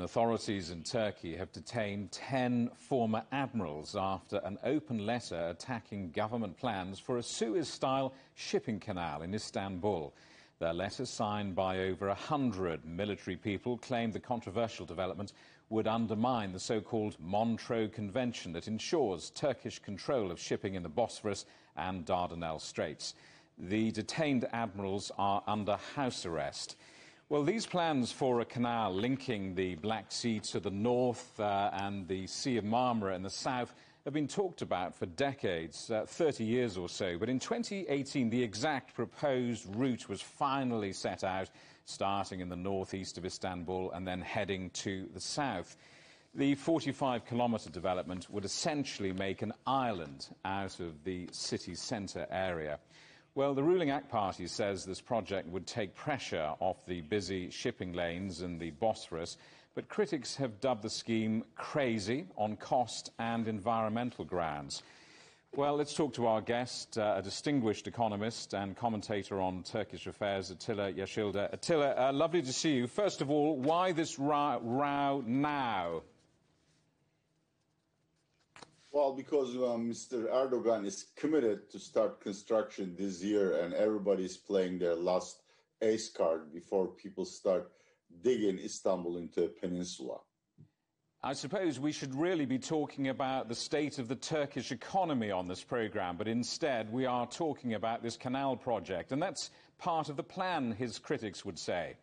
Authorities in Turkey have detained 10 former admirals after an open letter attacking government plans for a Suez-style shipping canal in Istanbul. Their letter, signed by over 100 military people, claimed the controversial development would undermine the so-called Montreux Convention that ensures Turkish control of shipping in the Bosphorus and Dardanelles Straits. The detained admirals are under house arrest. Well, these plans for a canal linking the Black Sea to the north and the Sea of Marmara in the south have been talked about for decades, 30 years or so. But in 2018, the exact proposed route was finally set out, starting in the northeast of Istanbul and then heading to the south. The 45-kilometre development would essentially make an island out of the city centre area. Well, the ruling AK Party says this project would take pressure off the busy shipping lanes in the Bosphorus, but critics have dubbed the scheme crazy on cost and environmental grounds. Well, let's talk to our guest, a distinguished economist and commentator on Turkish affairs, Atilla Yesilada. Attila, lovely to see you. First of all, why this row now? Well, because Mr. Erdogan is committed to start construction this year and everybody's playing their last ace card before people start digging Istanbul into a peninsula. I suppose we should really be talking about the state of the Turkish economy on this programme, but instead we are talking about this canal project, and that's part of the plan, his critics would say.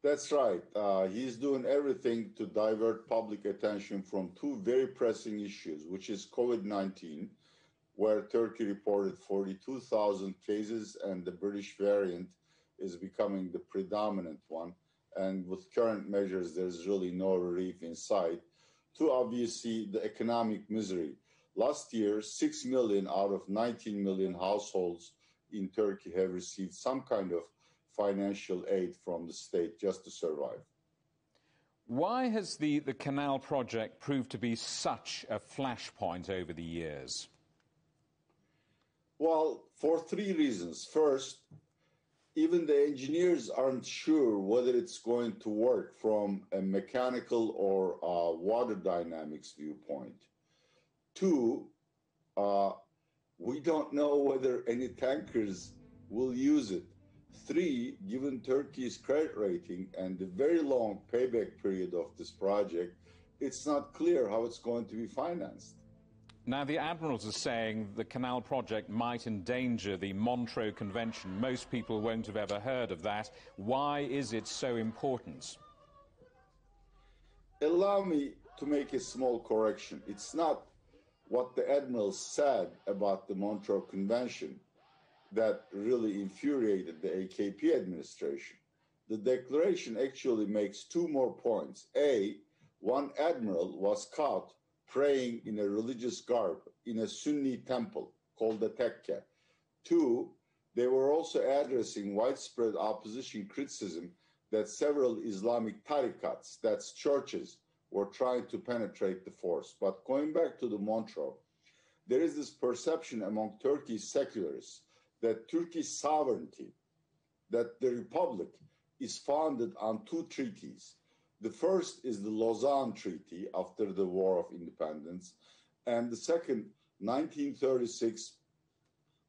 That's right. He's doing everything to divert public attention from two very pressing issues, which is COVID-19, where Turkey reported 42,000 cases and the British variant is becoming the predominant one. And with current measures, there's really no relief in sight. To obviously the economic misery. Last year, 6 million out of 19 million households in Turkey have received some kind of financial aid from the state just to survive. Why has the canal project proved to be such a flashpoint over the years? Well, for three reasons. First, even the engineers aren't sure whether it's going to work from a mechanical or water dynamics viewpoint. Two, we don't know whether any tankers will use it. Three, given Turkey's credit rating and the very long payback period of this project, it's not clear how it's going to be financed. Now, the admirals are saying the canal project might endanger the Montreux Convention. Most people won't have ever heard of that. Why is it so important? Allow me to make a small correction. It's not what the admirals said about the Montreux Convention that really infuriated the AKP administration. The declaration actually makes two more points. A, one admiral was caught praying in a religious garb in a Sunni temple called the Tekke. Two, they were also addressing widespread opposition criticism that several Islamic tarikats, that's churches, were trying to penetrate the force. But going back to the Montreux, there is this perception among Turkey's secularists that Turkey's sovereignty, that the republic is founded on two treaties. The first is the Lausanne Treaty after the War of Independence, and the second, 1936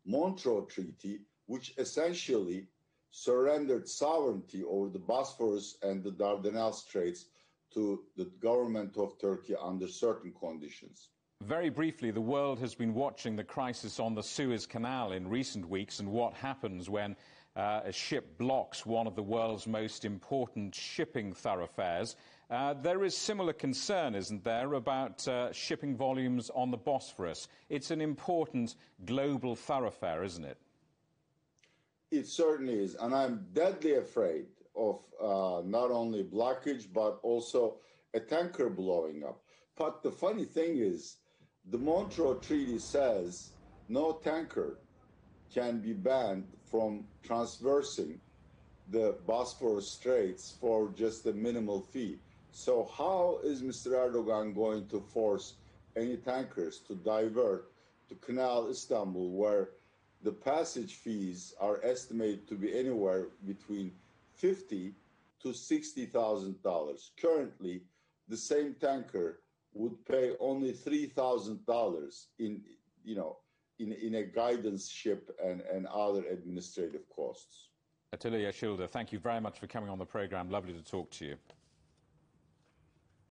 Montreux Treaty, which essentially surrendered sovereignty over the Bosphorus and the Dardanelles Straits to the government of Turkey under certain conditions. Very briefly, the world has been watching the crisis on the Suez Canal in recent weeks and what happens when a ship blocks one of the world's most important shipping thoroughfares. There is similar concern, isn't there, about shipping volumes on the Bosphorus. It's an important global thoroughfare, isn't it? It certainly is, and I'm deadly afraid of not only blockage, but also a tanker blowing up. But the funny thing is, the Montreux Treaty says no tanker can be banned from traversing the Bosphorus Straits for just a minimal fee. So how is Mr. Erdogan going to force any tankers to divert to Canal Istanbul, where the passage fees are estimated to be anywhere between 50 to $60,000. Currently, the same tanker would pay only $3,000 in a guidance ship and other administrative costs. Atilla Yesilada, thank you very much for coming on the programme. Lovely to talk to you.